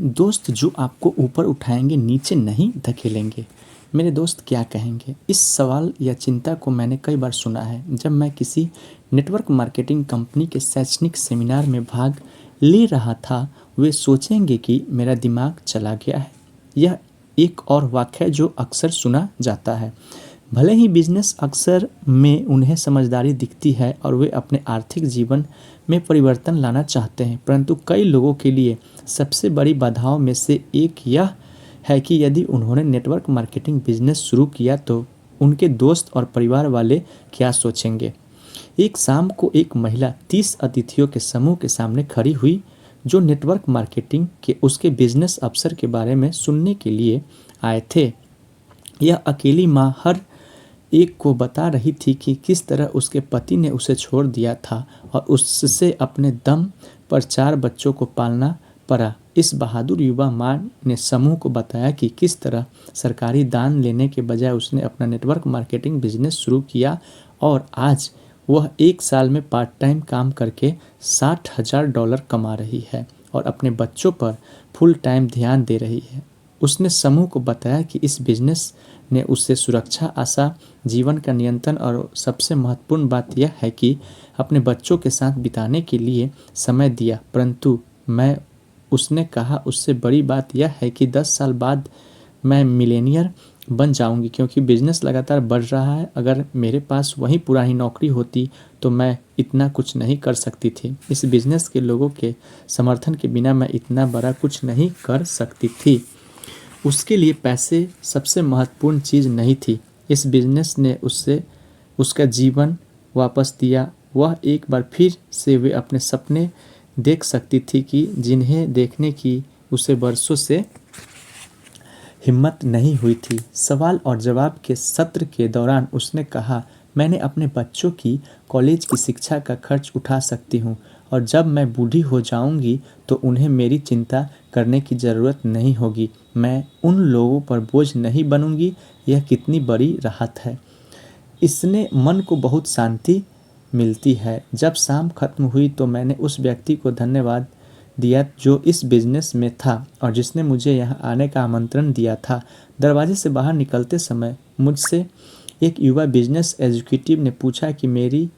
दोस्त जो आपको ऊपर उठाएंगे नीचे नहीं धकेलेंगे। मेरे दोस्त क्या कहेंगे? इस सवाल या चिंता को मैंने कई बार सुना है जब मैं किसी नेटवर्क मार्केटिंग कंपनी के शैक्षणिक सेमिनार में भाग ले रहा था। वे सोचेंगे कि मेरा दिमाग चला गया है। यह एक और वाक्य है जो अक्सर सुना जाता है। भले ही बिजनेस अक्सर में उन्हें समझदारी दिखती है और वे अपने आर्थिक जीवन में परिवर्तन लाना चाहते हैं, परंतु कई लोगों के लिए सबसे बड़ी बाधाओं में से एक यह है कि यदि उन्होंने नेटवर्क मार्केटिंग बिजनेस शुरू किया तो उनके दोस्त और परिवार वाले क्या सोचेंगे। एक शाम को एक महिला 30 अतिथियों के समूह के सामने खड़ी हुई जो नेटवर्क मार्केटिंग के उसके बिजनेस अवसर के बारे में सुनने के लिए आए थे। यह अकेली माँ हर एक को बता रही थी कि किस तरह उसके पति ने उसे छोड़ दिया था और उससे अपने दम पर 4 बच्चों को पालना पड़ा। इस बहादुर युवा माँ ने समूह को बताया कि किस तरह सरकारी दान लेने के बजाय उसने अपना नेटवर्क मार्केटिंग बिजनेस शुरू किया और आज वह 1 साल में पार्ट टाइम काम करके $60,000 कमा रही है और अपने बच्चों पर फुल टाइम ध्यान दे रही है। उसने समूह को बताया कि इस बिजनेस ने उससे सुरक्षा, आशा, जीवन का नियंत्रण और सबसे महत्वपूर्ण बात यह है कि अपने बच्चों के साथ बिताने के लिए समय दिया। परंतु उसने कहा उससे बड़ी बात यह है कि 10 साल बाद मैं मिलेनियर बन जाऊंगी क्योंकि बिजनेस लगातार बढ़ रहा है। अगर मेरे पास वही पुरानी नौकरी होती तो मैं इतना कुछ नहीं कर सकती थी। इस बिजनेस के लोगों के समर्थन के बिना मैं इतना बड़ा कुछ नहीं कर सकती थी। उसके लिए पैसे सबसे महत्वपूर्ण चीज़ नहीं थी। इस बिजनेस ने उससे उसका जीवन वापस दिया। वह एक बार फिर से वे अपने सपने देख सकती थी कि जिन्हें देखने की उसे वर्षों से हिम्मत नहीं हुई थी। सवाल और जवाब के सत्र के दौरान उसने कहा, मैंने अपने बच्चों की कॉलेज की शिक्षा का खर्च उठा सकती हूँ और जब मैं बूढ़ी हो जाऊँगी तो उन्हें मेरी चिंता करने की ज़रूरत नहीं होगी। मैं उन लोगों पर बोझ नहीं बनूंगी। यह कितनी बड़ी राहत है। इसने मन को बहुत शांति मिलती है। जब शाम खत्म हुई तो मैंने उस व्यक्ति को धन्यवाद दिया जो इस बिजनेस में था और जिसने मुझे यहाँ आने का आमंत्रण दिया था। दरवाजे से बाहर निकलते समय मुझसे एक युवा बिजनेस एग्जीक्यूटिव ने पूछा कि मेरी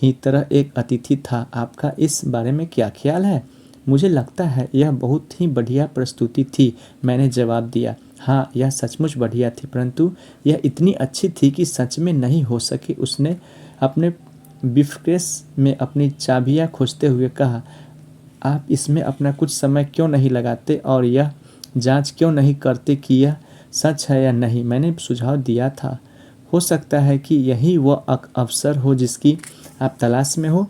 ही तरह एक अतिथि था, आपका इस बारे में क्या ख्याल है? मुझे लगता है यह बहुत ही बढ़िया प्रस्तुति थी। मैंने जवाब दिया, हाँ यह सचमुच बढ़िया थी, परंतु यह इतनी अच्छी थी कि सच में नहीं हो सकी। उसने अपने ब्रीफकेस में अपनी चाबियां खोजते हुए कहा, आप इसमें अपना कुछ समय क्यों नहीं लगाते और यह जांच क्यों नहीं करते कि यह सच है या नहीं? मैंने सुझाव दिया था, हो सकता है कि यही वह अवसर हो जिसकी आप तलाश में हो।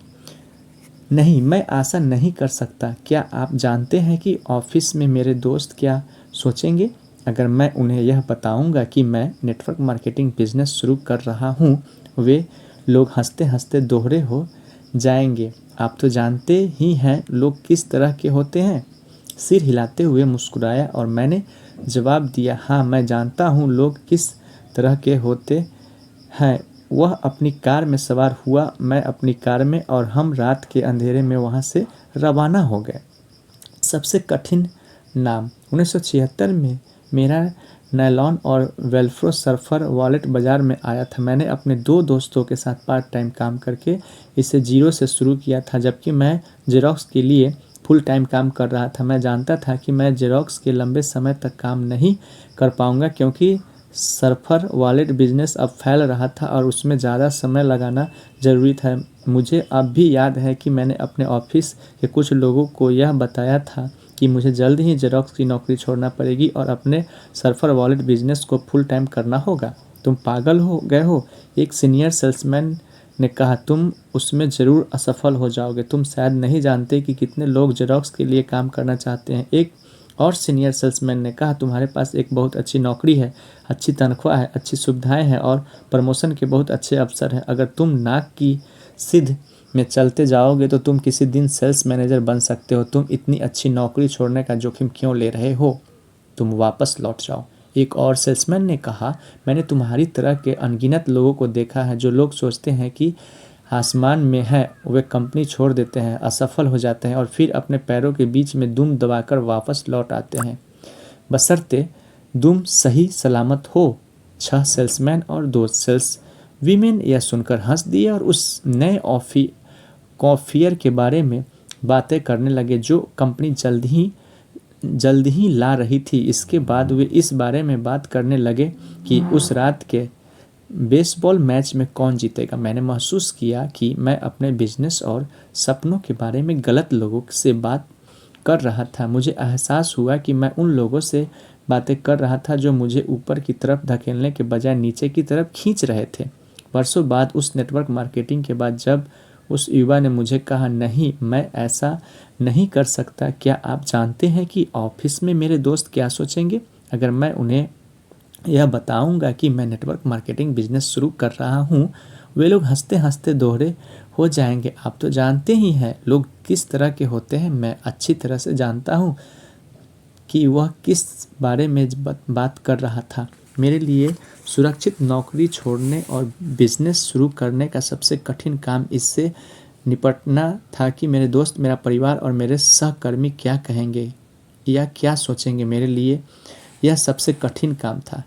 नहीं, मैं आशा नहीं कर सकता। क्या आप जानते हैं कि ऑफिस में मेरे दोस्त क्या सोचेंगे अगर मैं उन्हें यह बताऊंगा कि मैं नेटवर्क मार्केटिंग बिजनेस शुरू कर रहा हूँ? वे लोग हंसते हंसते दोहरे हो जाएंगे। आप तो जानते ही हैं लोग किस तरह के होते हैं। सिर हिलाते हुए मुस्कुराया और मैंने जवाब दिया, हाँ मैं जानता हूँ लोग किस तरह के होते हैं। वह अपनी कार में सवार हुआ, मैं अपनी कार में, और हम रात के अंधेरे में वहाँ से रवाना हो गए। सबसे कठिन नाम 1976 में मेरा नायलॉन और वेल्फ्रो सर्फर वॉलेट बाज़ार में आया था। मैंने अपने 2 दोस्तों के साथ पार्ट टाइम काम करके इसे जीरो से शुरू किया था, जबकि मैं जेरोक्स के लिए फुल टाइम काम कर रहा था। मैं जानता था कि मैं जेरोक्स के लंबे समय तक काम नहीं कर पाऊंगा क्योंकि सर्फर वॉलेट बिजनेस अब फैल रहा था और उसमें ज़्यादा समय लगाना ज़रूरी था। मुझे अब भी याद है कि मैंने अपने ऑफिस के कुछ लोगों को यह बताया था कि मुझे जल्द ही जेरोक्स की नौकरी छोड़ना पड़ेगी और अपने सर्फर वॉलेट बिजनेस को फुल टाइम करना होगा। तुम पागल हो गए हो, एक सीनियर सेल्समैन ने कहा, तुम उसमें ज़रूर असफल हो जाओगे। तुम शायद नहीं जानते कि कितने लोग जेरोक्स के लिए काम करना चाहते हैं। एक और सीनियर सेल्समैन ने कहा, तुम्हारे पास एक बहुत अच्छी नौकरी है, अच्छी तनख्वाह है, अच्छी सुविधाएं हैं और प्रमोशन के बहुत अच्छे अवसर हैं। अगर तुम नाक की सिद्ध में चलते जाओगे तो तुम किसी दिन सेल्स मैनेजर बन सकते हो। तुम इतनी अच्छी नौकरी छोड़ने का जोखिम क्यों ले रहे हो? तुम वापस लौट जाओ। एक और सेल्समैन ने कहा, मैंने तुम्हारी तरह के अनगिनत लोगों को देखा है जो लोग सोचते हैं कि आसमान में है वे कंपनी छोड़ देते हैं, असफल हो जाते हैं और फिर अपने पैरों के बीच में दुम दबाकर वापस लौट आते हैं, बशर्ते दुम सही सलामत हो। 6 सेल्समैन और 2 सेल्स वीमेन यह सुनकर हंस दिए और उस नए कॉफियर के बारे में बातें करने लगे जो कंपनी जल्द ही ला रही थी। इसके बाद वे इस बारे में बात करने लगे कि उस रात के बेसबॉल मैच में कौन जीतेगा। मैंने महसूस किया कि मैं अपने बिजनेस और सपनों के बारे में गलत लोगों से बात कर रहा था। मुझे एहसास हुआ कि मैं उन लोगों से बातें कर रहा था जो मुझे ऊपर की तरफ धकेलने के बजाय नीचे की तरफ खींच रहे थे। वर्षों बाद उस नेटवर्क मार्केटिंग के बाद जब उस युवा ने मुझे कहा, नहीं मैं ऐसा नहीं कर सकता, क्या आप जानते हैं कि ऑफिस में मेरे दोस्त क्या सोचेंगे अगर मैं उन्हें यह बताऊंगा कि मैं नेटवर्क मार्केटिंग बिजनेस शुरू कर रहा हूँ? वे लोग हंसते हंसते दोहरे हो जाएंगे, आप तो जानते ही हैं लोग किस तरह के होते हैं। मैं अच्छी तरह से जानता हूँ कि वह किस बारे में बात कर रहा था। मेरे लिए सुरक्षित नौकरी छोड़ने और बिजनेस शुरू करने का सबसे कठिन काम इससे निपटना था कि मेरे दोस्त, मेरा परिवार और मेरे सहकर्मी क्या कहेंगे या क्या सोचेंगे। मेरे लिए यह सबसे कठिन काम था।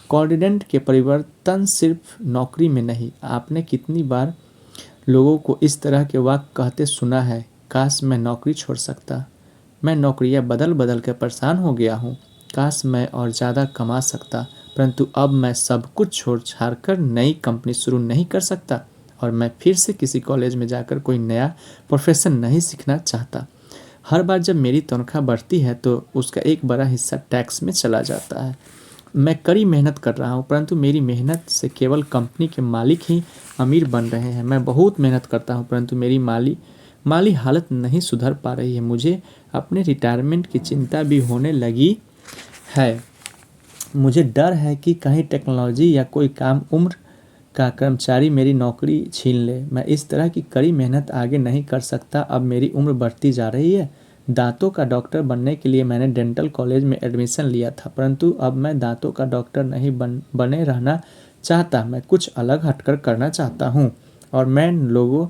कॉर्डिनेट के परिवर्तन सिर्फ नौकरी में नहीं। आपने कितनी बार लोगों को इस तरह के वाक्य कहते सुना है, काश मैं नौकरी छोड़ सकता, मैं नौकरियां बदल बदल कर परेशान हो गया हूँ, काश मैं और ज़्यादा कमा सकता, परंतु अब मैं सब कुछ छोड़ छाड़ कर नई कंपनी शुरू नहीं कर सकता और मैं फिर से किसी कॉलेज में जाकर कोई नया प्रोफेशन नहीं सीखना चाहता। हर बार जब मेरी तनख्वाह बढ़ती है तो उसका एक बड़ा हिस्सा टैक्स में चला जाता है। मैं कड़ी मेहनत कर रहा हूँ परंतु मेरी मेहनत से केवल कंपनी के मालिक ही अमीर बन रहे हैं। मैं बहुत मेहनत करता हूँ परंतु मेरी माली हालत नहीं सुधर पा रही है। मुझे अपने रिटायरमेंट की चिंता भी होने लगी है। मुझे डर है कि कहीं टेक्नोलॉजी या कोई काम उम्र का कर्मचारी मेरी नौकरी छीन ले। मैं इस तरह की कड़ी मेहनत आगे नहीं कर सकता। अब मेरी उम्र बढ़ती जा रही है। दांतों का डॉक्टर बनने के लिए मैंने डेंटल कॉलेज में एडमिशन लिया था परंतु अब मैं दांतों का डॉक्टर नहीं बने रहना चाहता। मैं कुछ अलग हटकर करना चाहता हूँ और मैं लोगों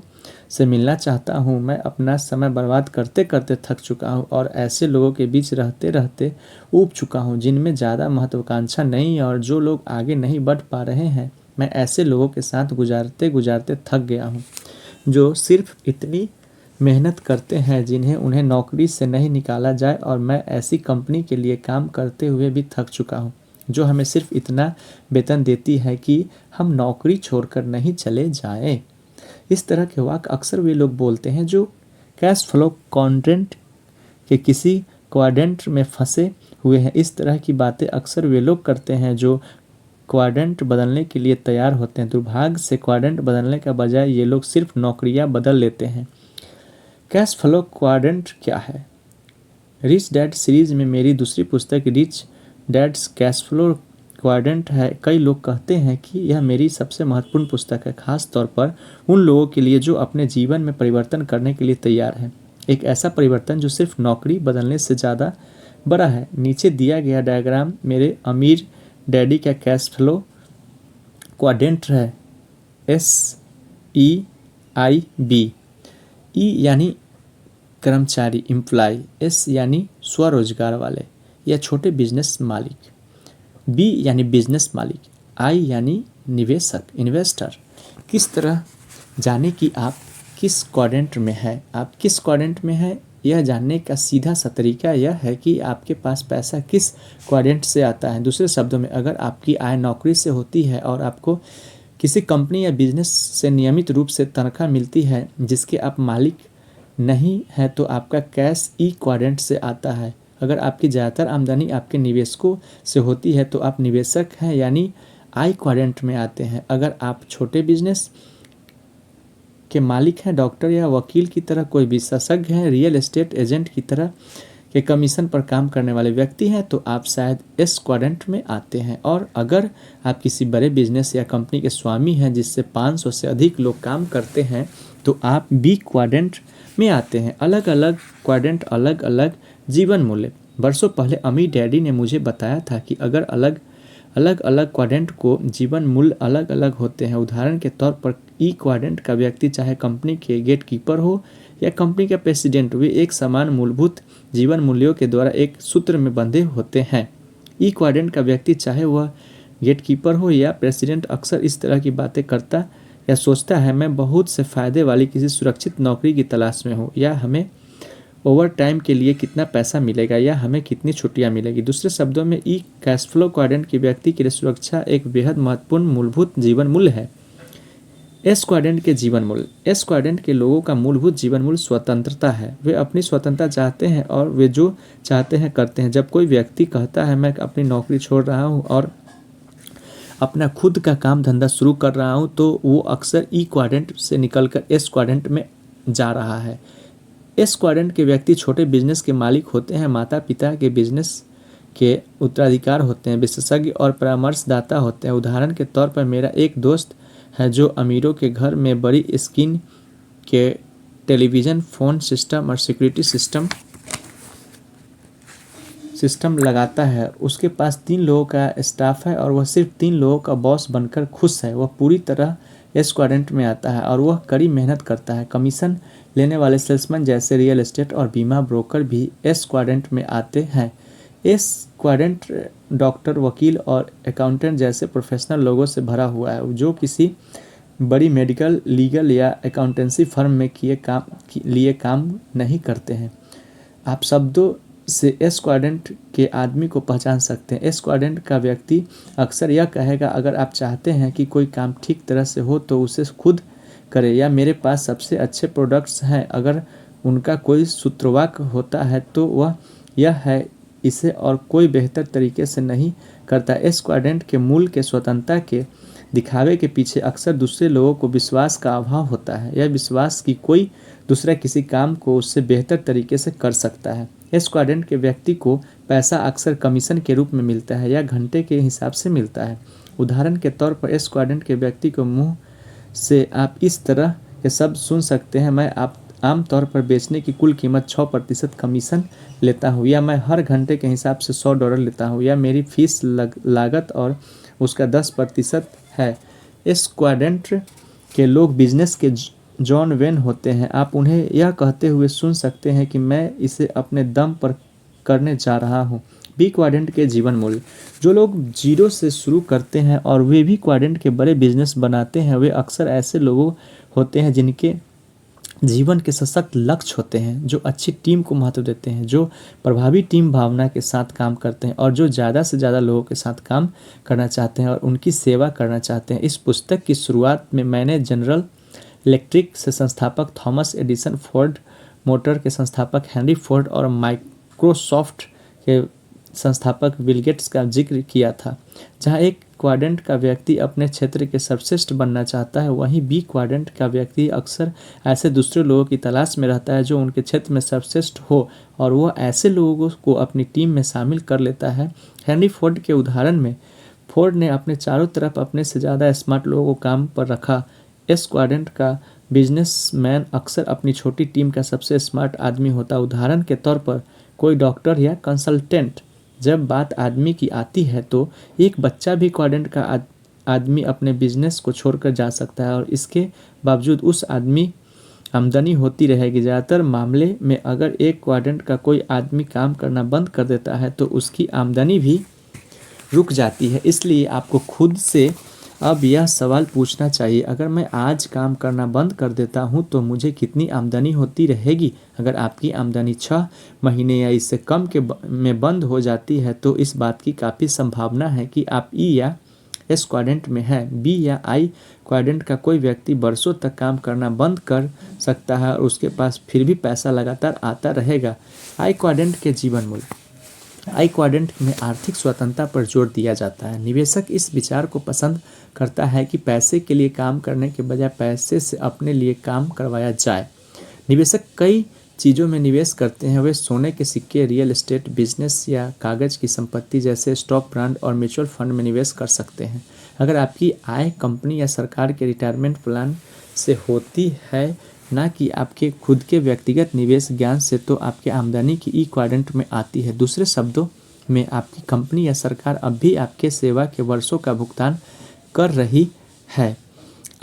से मिलना चाहता हूँ। मैं अपना समय बर्बाद करते करते थक चुका हूँ और ऐसे लोगों के बीच रहते रहते ऊब चुका हूँ जिनमें ज़्यादा महत्वाकांक्षा नहीं और जो लोग आगे नहीं बढ़ पा रहे हैं। मैं ऐसे लोगों के साथ गुजारते गुजारते थक गया हूँ जो सिर्फ इतनी मेहनत करते हैं जिन्हें उन्हें नौकरी से नहीं निकाला जाए और मैं ऐसी कंपनी के लिए काम करते हुए भी थक चुका हूँ जो हमें सिर्फ इतना वेतन देती है कि हम नौकरी छोड़कर नहीं चले जाएं। इस तरह के वाक्य अक्सर वे लोग बोलते हैं जो कैश फ्लो क्वाड्रेंट के किसी क्वाड्रेंट में फंसे हुए हैं। इस तरह की बातें अक्सर वे लोग करते हैं जो क्वाड्रेंट बदलने के लिए तैयार होते हैं। दुर्भाग्य से क्वाड्रेंट बदलने का बजाय ये लोग सिर्फ नौकरियां बदल लेते हैं। कैश फ्लो क्वाड्रेंट क्या है? रिच डैड सीरीज में मेरी दूसरी पुस्तक Rich Dad's Cash Flow Quadrant है। कई लोग कहते हैं कि यह मेरी सबसे महत्वपूर्ण पुस्तक है, खास तौर पर उन लोगों के लिए जो अपने जीवन में परिवर्तन करने के लिए तैयार हैं। एक ऐसा परिवर्तन जो सिर्फ नौकरी बदलने से ज़्यादा बड़ा है। नीचे दिया गया डायग्राम मेरे अमीर डैडी का कैश फ्लो क्वाड्रेंट है। SEIB। E यानी कर्मचारी, एम्प्लॉय। S यानी स्वरोजगार वाले या छोटे बिजनेस मालिक। B यानी बिजनेस मालिक। I यानी निवेशक, इन्वेस्टर। किस तरह जाने कि आप किस क्वाड्रेंट में है? आप किस क्वाड्रेंट में है यह जानने का सीधा सा तरीका यह है कि आपके पास पैसा किस क्वाड्रेंट से आता है। दूसरे शब्दों में, अगर आपकी आय नौकरी से होती है और आपको किसी कंपनी या बिजनेस से नियमित रूप से तनख्वाह मिलती है जिसके आप मालिक नहीं है तो आपका कैश E क्वाड्रेंट से आता है। अगर आपकी ज़्यादातर आमदनी आपके निवेशकों से होती है तो आप निवेशक हैं यानी I क्वाड्रेंट में आते हैं। अगर आप छोटे बिजनेस के मालिक हैं, डॉक्टर या वकील की तरह कोई विशेषज्ञ हैं, रियल एस्टेट एजेंट की तरह के कमीशन पर काम करने वाले व्यक्ति हैं तो आप शायद S क्वाड्रेंट में आते हैं। और अगर आप किसी बड़े बिजनेस या कंपनी के स्वामी हैं जिससे 500 से अधिक लोग काम करते हैं तो आप B क्वाड्रेंट में आते हैं। अलग अलग क्वाड्रेंट, अलग अलग जीवन मूल्य। वर्षों पहले अमीर डैडी ने मुझे बताया था कि अलग अलग क्वाड्रेंट को जीवन मूल्य अलग अलग होते हैं। उदाहरण के तौर पर ई क्वाड्रेंट का व्यक्ति चाहे कंपनी के गेट कीपर हो या कंपनी का प्रेसिडेंट, वे एक समान मूलभूत जीवन मूल्यों के द्वारा एक सूत्र में बंधे होते हैं। ई क्वाड्रेंट का व्यक्ति चाहे वह गेट कीपर हो या प्रेसिडेंट अक्सर इस तरह की बातें करता या सोचता है, मैं बहुत से फायदे वाली किसी सुरक्षित नौकरी की तलाश में हूँ, या हमें ओवर टाइम के लिए कितना पैसा मिलेगा, या हमें कितनी छुट्टियां मिलेगी। दूसरे शब्दों में ई कैश फ्लो क्वाड्रेंट के व्यक्ति के लिए सुरक्षा एक बेहद महत्वपूर्ण मूलभूत जीवन मूल्य है। एस क्वाड्रेंट के जीवन मूल्य। एस क्वाड्रेंट के लोगों का मूलभूत जीवन मूल्य स्वतंत्रता है। वे अपनी स्वतंत्रता चाहते हैं और वे जो चाहते हैं करते हैं। जब कोई व्यक्ति कहता है मैं अपनी नौकरी छोड़ रहा हूँ और अपना खुद का काम धंधा शुरू कर रहा हूँ, तो वो अक्सर ई क्वाड्रेंट से निकलकर एस क्वाड्रेंट में जा रहा है। एस क्वाड्रेंट के व्यक्ति छोटे बिजनेस के मालिक होते हैं, माता पिता के बिजनेस के उत्तराधिकार होते हैं, विशेषज्ञ और परामर्शदाता होते हैं। उदाहरण के तौर पर मेरा एक दोस्त है जो अमीरों के घर में बड़ी स्क्रीन के टेलीविज़न, फ़ोन सिस्टम और सिक्योरिटी सिस्टम लगाता है। उसके पास 3 लोगों का स्टाफ है और वह सिर्फ 3 लोगों का बॉस बनकर खुश है। वह पूरी तरह एस क्वाड्रेंट में आता है और वह कड़ी मेहनत करता है। कमीशन लेने वाले सेल्समैन जैसे रियल एस्टेट और बीमा ब्रोकर भी एस क्वाड्रेंट में आते हैं। एस क्वाड्रेंट डॉक्टर, वकील और अकाउंटेंट जैसे प्रोफेशनल लोगों से भरा हुआ है जो किसी बड़ी मेडिकल, लीगल या अकाउंटेंसी फर्म में लिए काम नहीं करते हैं। आप शब्दों से एस क्वाड्रेंट के आदमी को पहचान सकते हैं। एस क्वाड्रेंट का व्यक्ति अक्सर यह कहेगा, अगर आप चाहते हैं कि कोई काम ठीक तरह से हो तो उसे खुद करें, या मेरे पास सबसे अच्छे प्रोडक्ट्स हैं। अगर उनका कोई सूत्रवाक्य होता है तो वह यह है, इसे और कोई बेहतर तरीके से नहीं करता। एस क्वाड्रेंट के मूल के स्वतंत्रता के दिखावे के पीछे अक्सर दूसरे लोगों को विश्वास का अभाव होता है, यह विश्वास कि कोई दूसरा किसी काम को उससे बेहतर तरीके से कर सकता है। एस क्वाड्रेंट के व्यक्ति को पैसा अक्सर कमीशन के रूप में मिलता है या घंटे के हिसाब से मिलता है। उदाहरण के तौर पर एस क्वाड्रेंट के व्यक्ति को मुंह से आप इस तरह के शब्द सुन सकते हैं, मैं आमतौर पर बेचने की कुल कीमत 6% कमीशन लेता हूँ, या मैं हर घंटे के हिसाब से $100 लेता हूँ, या मेरी फीस लागत और उसका 10% है। इस क्वाड्रेंट के लोग बिजनेस के जॉन वेन होते हैं। आप उन्हें यह कहते हुए सुन सकते हैं कि मैं इसे अपने दम पर करने जा रहा हूँ। बी क्वाड्रेंट के जीवन मूल्य। जो लोग जीरो से शुरू करते हैं और वे भी क्वाड्रेंट के बड़े बिजनेस बनाते हैं, वे अक्सर ऐसे लोगों होते हैं जिनके जीवन के सशक्त लक्ष्य होते हैं, जो अच्छी टीम को महत्व देते हैं, जो प्रभावी टीम भावना के साथ काम करते हैं और जो ज़्यादा से ज़्यादा लोगों के साथ काम करना चाहते हैं और उनकी सेवा करना चाहते हैं। इस पुस्तक की शुरुआत में मैंने जनरल इलेक्ट्रिक से संस्थापक थॉमस एडिसन, फोर्ड मोटर के संस्थापक हेनरी फोर्ड और माइक्रोसॉफ्ट के संस्थापक बिल गेट्स का जिक्र किया था। जहां एक क्वाड्रेंट का व्यक्ति अपने क्षेत्र के सर्वश्रेष्ठ बनना चाहता है, वहीं बी क्वाड्रेंट का व्यक्ति अक्सर ऐसे दूसरे लोगों की तलाश में रहता है जो उनके क्षेत्र में सर्वश्रेष्ठ हो और वह ऐसे लोगों को अपनी टीम में शामिल कर लेता है। हेनरी फोर्ड के उदाहरण में फोर्ड ने अपने चारों तरफ अपने से ज़्यादा स्मार्ट लोगों को काम पर रखा। एस क्वाड्रेंट का बिजनेसमैन अक्सर अपनी छोटी टीम का सबसे स्मार्ट आदमी होता है। उदाहरण के तौर पर कोई डॉक्टर या कंसल्टेंट। जब बात आदमी की आती है तो एक बच्चा भी क्वाड्रेंट का आदमी अपने बिजनेस को छोड़कर जा सकता है और इसके बावजूद उस आदमी आमदनी होती रहेगी। ज़्यादातर मामले में अगर एक क्वाड्रेंट का कोई आदमी काम करना बंद कर देता है तो उसकी आमदनी भी रुक जाती है। इसलिए आपको खुद से अब यह सवाल पूछना चाहिए, अगर मैं आज काम करना बंद कर देता हूं तो मुझे कितनी आमदनी होती रहेगी। अगर आपकी आमदनी 6 महीने या इससे कम में बंद हो जाती है तो इस बात की काफ़ी संभावना है कि आप ई या एस क्वाड्रेंट में है। बी या आई क्वाड्रेंट का कोई व्यक्ति बरसों तक काम करना बंद कर सकता है और उसके पास फिर भी पैसा लगातार आता रहेगा। आई क्वाड्रेंट के जीवन मूल्य। आई क्वाड्रेंट में आर्थिक स्वतंत्रता पर जोर दिया जाता है। निवेशक इस विचार को पसंद करता है कि पैसे के लिए काम करने के बजाय पैसे से अपने लिए काम करवाया जाए। निवेशक कई चीज़ों में निवेश करते हैं। वे सोने के सिक्के, रियल एस्टेट, बिजनेस या कागज़ की संपत्ति जैसे स्टॉक, बॉन्ड और म्यूचुअल फंड में निवेश कर सकते हैं। अगर आपकी आय कंपनी या सरकार के रिटायरमेंट प्लान से होती है, ना कि आपके खुद के व्यक्तिगत निवेश ज्ञान से, तो आपके आमदनी की ई क्वाड्रेंट में आती है। दूसरे शब्दों में आपकी कंपनी या सरकार अब भी आपके सेवा के वर्षों का भुगतान कर रही है।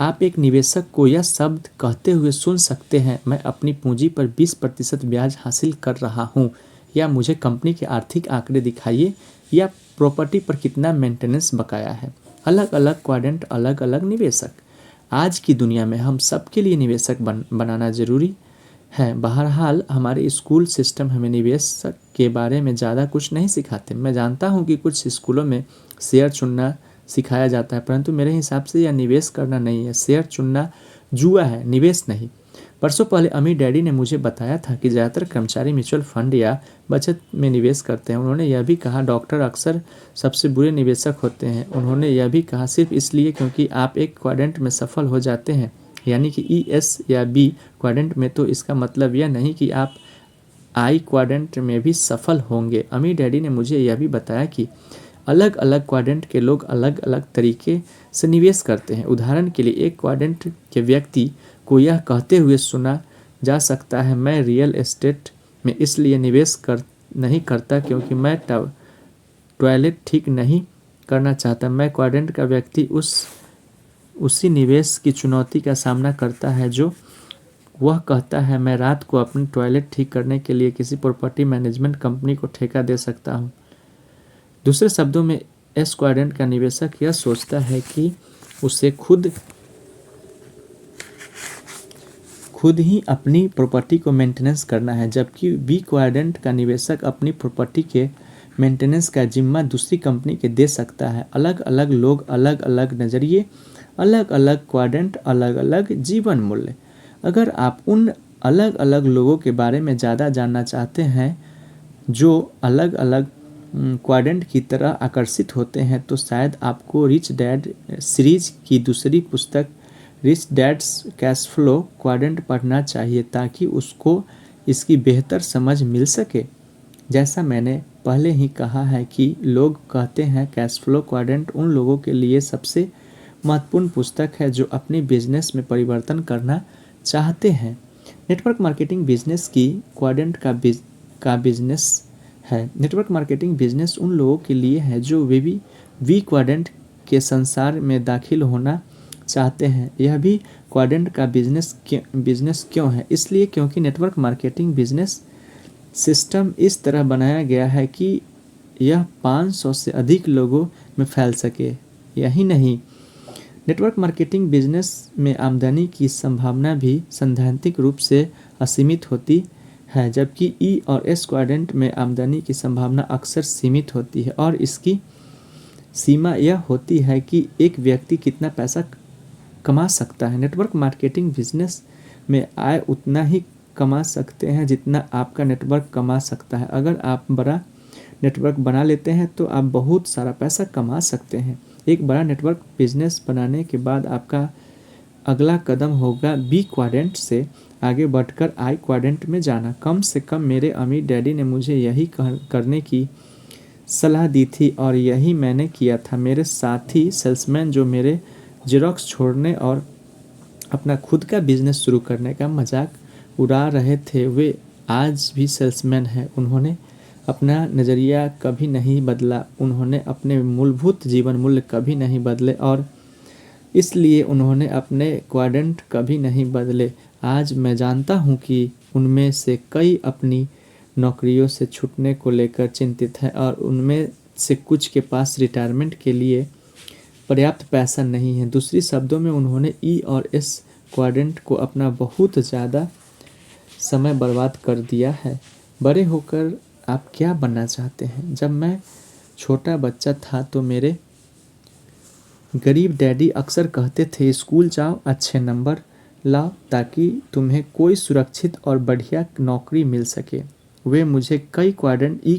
आप एक निवेशक को यह शब्द कहते हुए सुन सकते हैं, मैं अपनी पूंजी पर 20% ब्याज हासिल कर रहा हूं, या मुझे कंपनी के आर्थिक आंकड़े दिखाइए, या प्रॉपर्टी पर कितना मेंटेनेंस बकाया है। अलग अलग क्वाड्रेंट, अलग अलग निवेशक। आज की दुनिया में हम सबके लिए निवेशक बनाना जरूरी है। बहरहाल हमारे स्कूल सिस्टम हमें निवेश के बारे में ज़्यादा कुछ नहीं सिखाते। मैं जानता हूँ कि कुछ स्कूलों में शेयर चुनना सिखाया जाता है, परंतु मेरे हिसाब से यह निवेश करना नहीं है। शेयर चुनना जुआ है, निवेश नहीं। परसों पहले अमीर डैडी ने मुझे बताया था कि ज़्यादातर कर्मचारी म्यूचुअल फंड या बचत में निवेश करते हैं। उन्होंने यह भी कहा डॉक्टर अक्सर सबसे बुरे निवेशक होते हैं। उन्होंने यह भी कहा सिर्फ इसलिए क्योंकि आप एक क्वाड्रेंट में सफल हो जाते हैं, यानी कि ES या B क्वाड्रेंट में, तो इसका मतलब यह नहीं कि आप I क्वाड्रेंट में भी सफल होंगे। अमीर डैडी ने मुझे यह भी बताया कि अलग अलग क्वाड्रेंट के लोग अलग अलग तरीके से निवेश करते हैं। उदाहरण के लिए एक क्वाड्रेंट के व्यक्ति को यह कहते हुए सुना जा सकता है, मैं रियल एस्टेट में इसलिए नहीं करता क्योंकि मैं टॉयलेट ठीक नहीं करना चाहता। मैं क्वाड्रेंट का व्यक्ति उसी निवेश की चुनौती का सामना करता है जो वह कहता है, मैं रात को अपनी टॉयलेट ठीक करने के लिए किसी प्रॉपर्टी मैनेजमेंट कंपनी को ठेका दे सकता हूँ। दूसरे शब्दों में S क्वाड्रेंट का निवेशक यह सोचता है कि उसे खुद ही अपनी प्रॉपर्टी को मेंटेनेंस करना है, जबकि B क्वाड्रेंट का निवेशक अपनी प्रॉपर्टी के मेंटेनेंस का जिम्मा दूसरी कंपनी के दे सकता है। अलग अलग लोग, अलग अलग नज़रिए, अलग अलग क्वाड्रेंट, अलग अलग जीवन मूल्य। अगर आप उन अलग अलग लोगों के बारे में ज़्यादा जानना चाहते हैं जो अलग अलग क्वाड्रेंट की तरह आकर्षित होते हैं, तो शायद आपको रिच डैड सीरीज की दूसरी पुस्तक Rich Dad's Cash Flow Quadrant पढ़ना चाहिए ताकि उसको इसकी बेहतर समझ मिल सके। जैसा मैंने पहले ही कहा है कि लोग कहते हैं कैश फ्लो क्वाड्रेंट उन लोगों के लिए सबसे महत्वपूर्ण पुस्तक है जो अपने बिजनेस में परिवर्तन करना चाहते हैं। नेटवर्क मार्केटिंग बिजनेस की क्वाड्रेंट का बिजनेस है। नेटवर्क मार्केटिंग बिजनेस उन लोगों के लिए है जो वी क्वाड्रेंट के संसार में दाखिल होना चाहते हैं। यह भी क्वाड्रेंट का बिजनेस क्यों है? इसलिए क्योंकि नेटवर्क मार्केटिंग बिजनेस सिस्टम इस तरह बनाया गया है कि यह 500 से अधिक लोगों में फैल सके। यही नहीं, नेटवर्क मार्केटिंग बिजनेस में आमदनी की संभावना भी सैद्धांतिक रूप से असीमित होती है, जबकि E और S क्वाड्रेंट में आमदनी की संभावना अक्सर सीमित होती है और इसकी सीमा यह होती है कि एक व्यक्ति कितना पैसा कमा सकता है। नेटवर्क मार्केटिंग बिजनेस में आय उतना ही कमा सकते हैं जितना आपका नेटवर्क कमा सकता है। अगर आप बड़ा नेटवर्क बना लेते हैं तो आप बहुत सारा पैसा कमा सकते हैं। एक बड़ा नेटवर्क बिजनेस बनाने के बाद आपका अगला कदम होगा B क्वाड्रेंट से आगे बढ़कर I क्वाड्रेंट में जाना। कम से कम मेरे अमीर डैडी ने मुझे यही करने की सलाह दी थी और यही मैंने किया था। मेरे साथी सेल्समैन जो मेरे जेरोक्स छोड़ने और अपना खुद का बिजनेस शुरू करने का मजाक उड़ा रहे थे, वे आज भी सेल्समैन हैं। उन्होंने अपना नज़रिया कभी नहीं बदला, उन्होंने अपने मूलभूत जीवन मूल्य कभी नहीं बदले और इसलिए उन्होंने अपने क्वाड्रेंट कभी नहीं बदले। आज मैं जानता हूँ कि उनमें से कई अपनी नौकरियों से छूटने को लेकर चिंतित हैं और उनमें से कुछ के पास रिटायरमेंट के लिए पर्याप्त पैसा नहीं है। दूसरी शब्दों में उन्होंने E और S क्वाड्रेंट को अपना बहुत ज़्यादा समय बर्बाद कर दिया है। बड़े होकर आप क्या बनना चाहते हैं? जब मैं छोटा बच्चा था तो मेरे गरीब डैडी अक्सर कहते थे स्कूल जाओ, अच्छे नंबर लाओ ताकि तुम्हें कोई सुरक्षित और बढ़िया नौकरी मिल सके। वे मुझे कई E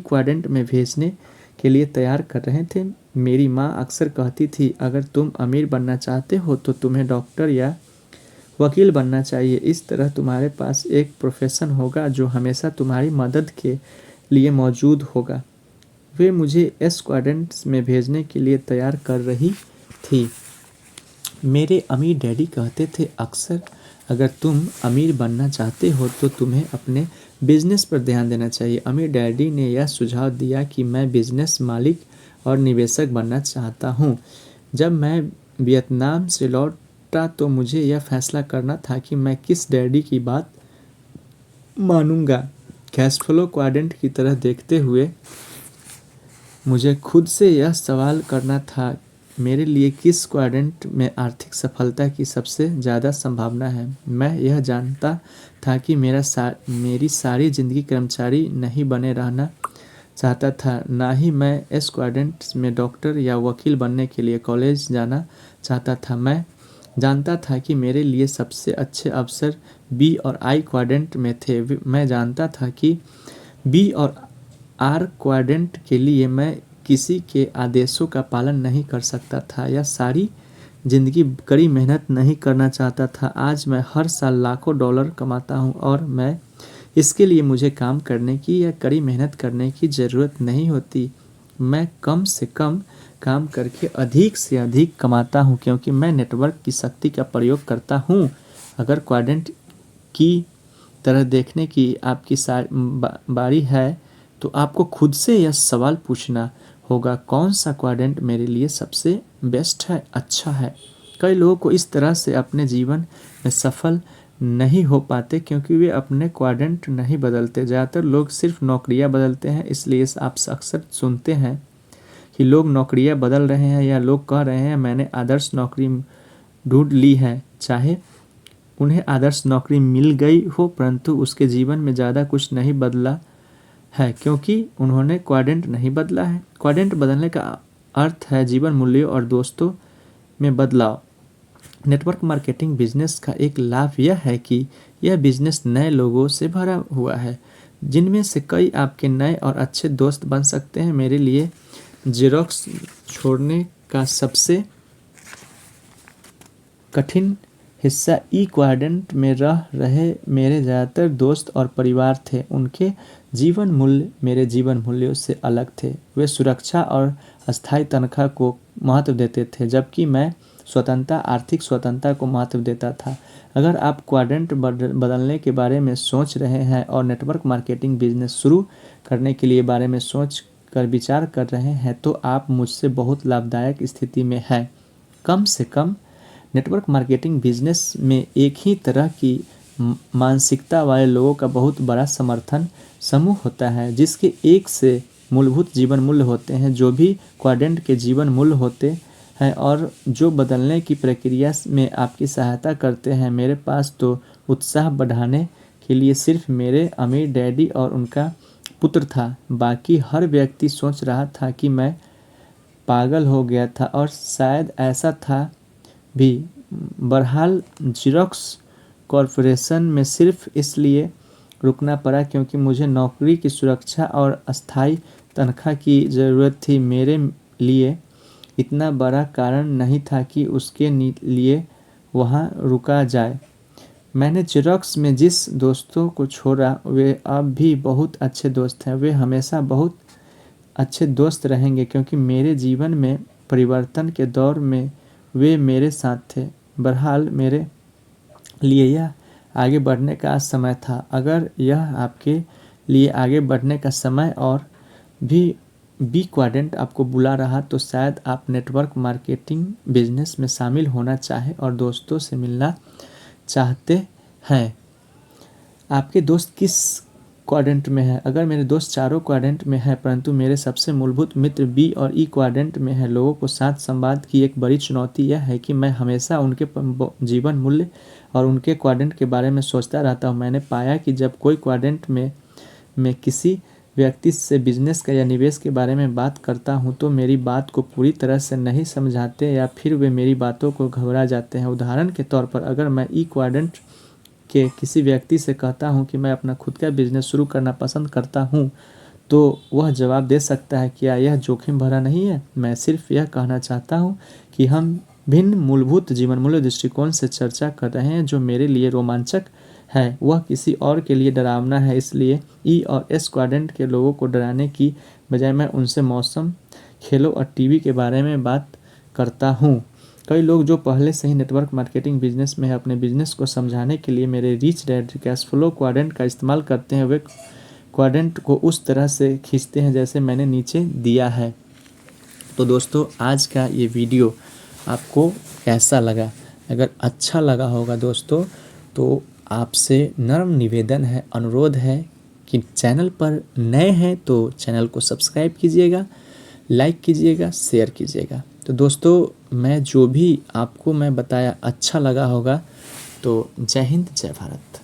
क्वाड्रेंट में भेजने के लिए तैयार कर रहे थे। मेरी माँ अक्सर कहती थी अगर तुम अमीर बनना चाहते हो तो तुम्हें डॉक्टर या वकील बनना चाहिए। इस तरह तुम्हारे पास एक प्रोफेशन होगा जो हमेशा तुम्हारी मदद के लिए मौजूद होगा। वे मुझे S क्वाड्रेंट में भेजने के लिए तैयार कर रही थी। मेरे अमीर डैडी कहते थे अक्सर अगर तुम अमीर बनना चाहते हो तो तुम्हें अपने बिजनेस पर ध्यान देना चाहिए। अमीर डैडी ने यह सुझाव दिया कि मैं बिजनेस मालिक और निवेशक बनना चाहता हूँ। जब मैं वियतनाम से लौटा तो मुझे यह फैसला करना था कि मैं किस डैडी की बात मानूंगा। कैश फ्लो क्वाड्रेंट की तरह देखते हुए मुझे खुद से यह सवाल करना था, मेरे लिए किस क्वाड्रेंट में आर्थिक सफलता की सबसे ज़्यादा संभावना है। मैं यह जानता था कि मेरी सारी ज़िंदगी कर्मचारी नहीं बने रहना चाहता था, ना ही मैं एस क्वाड्रेंट में डॉक्टर या वकील बनने के लिए कॉलेज जाना चाहता था। मैं जानता था कि मेरे लिए सबसे अच्छे अवसर बी और आई क्वाड्रेंट में थे। मैं जानता था कि बी और आर क्वाड्रेंट के लिए मैं किसी के आदेशों का पालन नहीं कर सकता था या सारी ज़िंदगी कड़ी मेहनत नहीं करना चाहता था। आज मैं हर साल लाखों डॉलर कमाता हूँ और मैं इसके लिए मुझे काम करने की या कड़ी मेहनत करने की ज़रूरत नहीं होती। मैं कम से कम काम करके अधिक से अधिक कमाता हूँ क्योंकि मैं नेटवर्क की शक्ति का प्रयोग करता हूँ। अगर क्वाड्रेंट की तरह देखने की आपकी बारी है तो आपको खुद से यह सवाल पूछना होगा, कौन सा क्वाड्रेंट मेरे लिए सबसे बेस्ट है, अच्छा है। कई लोगों को इस तरह से अपने जीवन में सफल नहीं हो पाते क्योंकि वे अपने क्वाड्रेंट नहीं बदलते। ज़्यादातर लोग सिर्फ नौकरियां बदलते हैं, इसलिए आप अक्सर सुनते हैं कि लोग नौकरियां बदल रहे हैं या लोग कह रहे हैं मैंने आदर्श नौकरी ढूंढ ली है। चाहे उन्हें आदर्श नौकरी मिल गई हो परंतु उसके जीवन में ज़्यादा कुछ नहीं बदला है क्योंकि उन्होंने क्वाड्रेंट नहीं बदला है। क्वाड्रेंट बदलने का अर्थ है जीवन मूल्यों और दोस्तों में बदलाव। नेटवर्क मार्केटिंग बिजनेस का एक लाभ यह है कि यह बिजनेस नए लोगों से भरा हुआ है जिनमें से कई आपके नए और अच्छे दोस्त बन सकते हैं। मेरे लिए जेरोक्स छोड़ने का सबसे कठिन हिस्सा ई क्वाड्रेंट में रह रहे मेरे ज़्यादातर दोस्त और परिवार थे। उनके जीवन मूल्य मेरे जीवन मूल्यों से अलग थे। वे सुरक्षा और अस्थायी तनख्वाह को महत्व देते थे जबकि मैं स्वतंत्रता, आर्थिक स्वतंत्रता को महत्व देता था। अगर आप क्वाड्रेंट बदलने के बारे में सोच रहे हैं और नेटवर्क मार्केटिंग बिजनेस शुरू करने के लिए बारे में सोच कर विचार कर रहे हैं तो आप मुझसे बहुत लाभदायक स्थिति में हैं। कम से कम नेटवर्क मार्केटिंग बिजनेस में एक ही तरह की मानसिकता वाले लोगों का बहुत बड़ा समर्थन समूह होता है जिसके एक से मूलभूत जीवन मूल्य होते हैं जो भी क्वाड्रेंट के जीवन मूल्य होते हैं और जो बदलने की प्रक्रिया में आपकी सहायता करते हैं। मेरे पास तो उत्साह बढ़ाने के लिए सिर्फ मेरे अमीर डैडी और उनका पुत्र था। बाकी हर व्यक्ति सोच रहा था कि मैं पागल हो गया था और शायद ऐसा था भी। बहरहाल जेरोक्स कॉरपोरेशन में सिर्फ इसलिए रुकना पड़ा क्योंकि मुझे नौकरी की सुरक्षा और अस्थायी तनख्वाह की ज़रूरत थी। मेरे लिए इतना बड़ा कारण नहीं था कि उसके लिए वहाँ रुका जाए। मैंने जेरोक्स में जिस दोस्तों को छोड़ा वे अब भी बहुत अच्छे दोस्त हैं। वे हमेशा बहुत अच्छे दोस्त रहेंगे क्योंकि मेरे जीवन में परिवर्तन के दौर में वे मेरे साथ थे। बहरहाल मेरे लिए यह आगे बढ़ने का समय था। अगर यह आपके लिए आगे बढ़ने का समय और भी बी क्वाड्रेंट आपको बुला रहा तो शायद आप नेटवर्क मार्केटिंग बिजनेस में शामिल होना चाहें और दोस्तों से मिलना चाहते हैं। आपके दोस्त किस क्वाड्रेंट में है? अगर मेरे दोस्त चारों क्वाड्रेंट में है परंतु मेरे सबसे मूलभूत मित्र बी और ई क्वाड्रेंट में है। लोगों को साथ संवाद की एक बड़ी चुनौती यह है कि मैं हमेशा उनके जीवन मूल्य और उनके क्वाड्रेंट के बारे में सोचता रहता हूँ। मैंने पाया कि जब कोई क्वाड्रेंट में किसी व्यक्ति से बिजनेस का या निवेश के बारे में बात करता हूँ तो मेरी बात को पूरी तरह से नहीं समझाते या फिर वे मेरी बातों को घबरा जाते हैं। उदाहरण के तौर पर अगर मैं ई क्वाड्रेंट के किसी व्यक्ति से कहता हूँ कि मैं अपना खुद का बिजनेस शुरू करना पसंद करता हूँ तो वह जवाब दे सकता है, क्या यह जोखिम भरा नहीं है? मैं सिर्फ यह कहना चाहता हूँ कि हम भिन्न मूलभूत जीवन मूल्य दृष्टिकोण से चर्चा कर रहे हैं। जो मेरे लिए रोमांचक है वह किसी और के लिए डरावना है। इसलिए ई और एस क्वाड्रेंट के लोगों को डराने की बजाय मैं उनसे मौसम, खेलों और टीवी के बारे में बात करता हूँ। कई लोग जो पहले से ही नेटवर्क मार्केटिंग बिजनेस में है, अपने बिजनेस को समझाने के लिए मेरे rich dad cash Flow quadrant का इस्तेमाल करते हैं। वे क्वाड्रेंट को उस तरह से खींचते हैं जैसे मैंने नीचे दिया है। तो दोस्तों, आज का ये वीडियो आपको कैसा लगा? अगर अच्छा लगा होगा दोस्तों, तो आपसे नम्र निवेदन है, अनुरोध है कि चैनल पर नए हैं तो चैनल को सब्सक्राइब कीजिएगा, लाइक कीजिएगा, शेयर कीजिएगा। तो दोस्तों, मैं जो भी आपको मैं बताया अच्छा लगा होगा, तो जय हिंद, जय भारत।